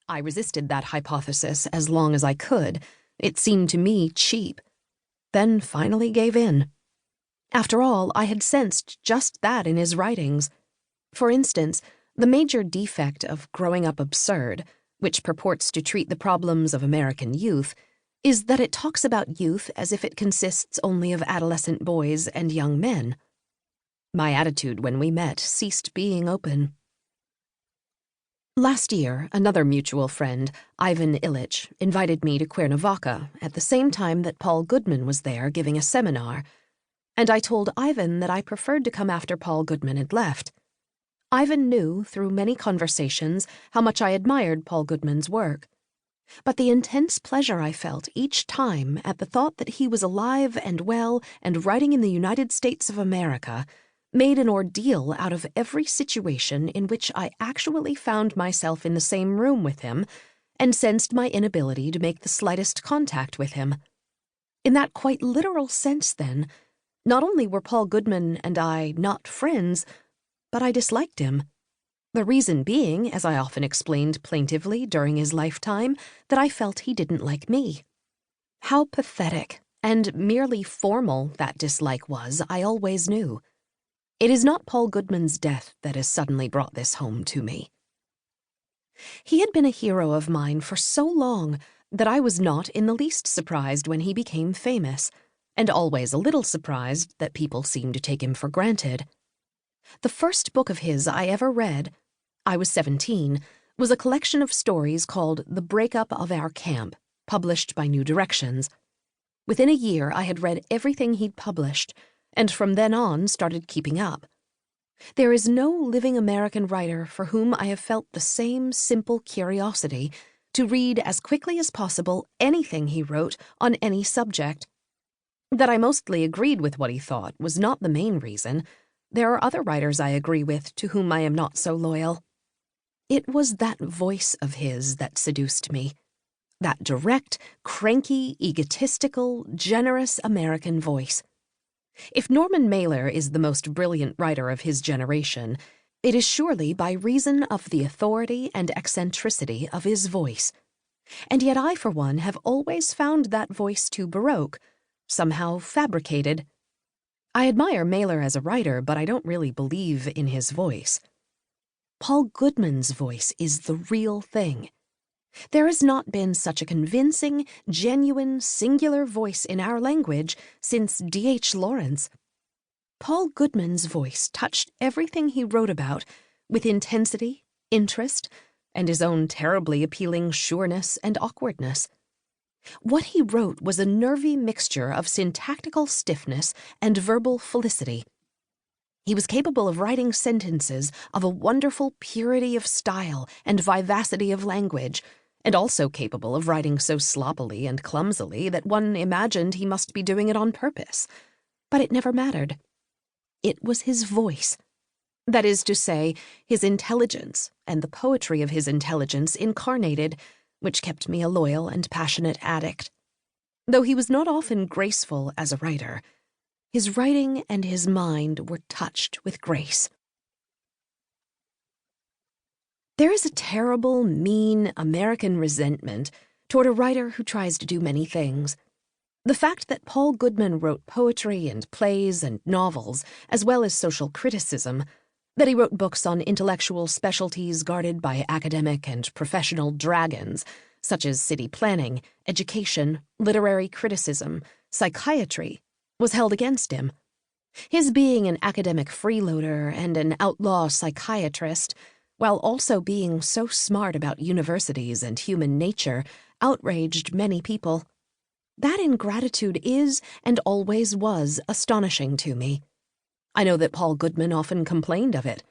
I resisted that hypothesis as long as I could. It seemed to me cheap. Then finally gave in. After all, I had sensed just that in his writings. For instance, the major defect of Growing Up Absurd, which purports to treat the problems of American youth, is that it talks about youth as if it consists only of adolescent boys and young men. My attitude when we met ceased being open. Last year, another mutual friend, Ivan Illich, invited me to Cuernavaca at the same time that Paul Goodman was there giving a seminar, and I told Ivan that I preferred to come after Paul Goodman had left. Ivan knew, through many conversations, how much I admired Paul Goodman's work. But the intense pleasure I felt each time at the thought that he was alive and well and writing in the United States of America made an ordeal out of every situation in which I actually found myself in the same room with him and sensed my inability to make the slightest contact with him. In that quite literal sense, then, not only were Paul Goodman and I not friends, but I disliked him. The reason being, as I often explained plaintively during his lifetime, that I felt he didn't like me. How pathetic and merely formal that dislike was, I always knew. It is not Paul Goodman's death that has suddenly brought this home to me. He had been a hero of mine for so long that I was not in the least surprised when he became famous, and always a little surprised that people seemed to take him for granted. The first book of his I ever read, I was 17, was a collection of stories called The Breakup of Our Camp, published by New Directions. Within a year I had read everything he'd published, and from then on started keeping up. There is no living American writer for whom I have felt the same simple curiosity to read as quickly as possible anything he wrote on any subject. That I mostly agreed with what he thought was not the main reason. There are other writers I agree with to whom I am not so loyal. It was that voice of his that seduced me. That direct, cranky, egotistical, generous American voice. If Norman Mailer is the most brilliant writer of his generation, it is surely by reason of the authority and eccentricity of his voice. And yet I, for one, have always found that voice too baroque, somehow fabricated. I admire Mailer as a writer, but I don't really believe in his voice. Paul Goodman's voice is the real thing. There has not been such a convincing, genuine, singular voice in our language since D.H. Lawrence. Paul Goodman's voice touched everything he wrote about with intensity, interest, and his own terribly appealing sureness and awkwardness. What he wrote was a nervy mixture of syntactical stiffness and verbal felicity. He was capable of writing sentences of a wonderful purity of style and vivacity of language, and also capable of writing so sloppily and clumsily that one imagined he must be doing it on purpose. But it never mattered. It was his voice. That is to say, his intelligence and the poetry of his intelligence incarnated, which kept me a loyal and passionate addict. Though he was not often graceful as a writer, his writing and his mind were touched with grace. There is a terrible, mean American resentment toward a writer who tries to do many things. The fact that Paul Goodman wrote poetry and plays and novels, as well as social criticism, that he wrote books on intellectual specialties guarded by academic and professional dragons, such as city planning, education, literary criticism, psychiatry, was held against him. His being an academic freeloader and an outlaw psychiatrist, while also being so smart about universities and human nature, outraged many people. That ingratitude is, and always was, astonishing to me. I know that Paul Goodman often complained of it.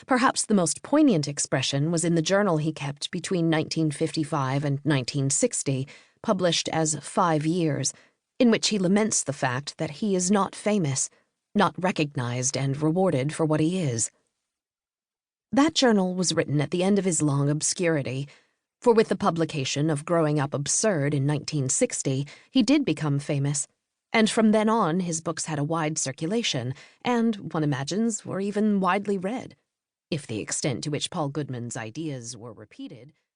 Perhaps the most poignant expression was in the journal he kept between 1955 and 1960, published as 5 Years, in which he laments the fact that he is not famous, not recognized and rewarded for what he is. That journal was written at the end of his long obscurity, for with the publication of Growing Up Absurd in 1960, he did become famous, and from then on his books had a wide circulation, and, one imagines, were even widely read, if the extent to which Paul Goodman's ideas were repeated.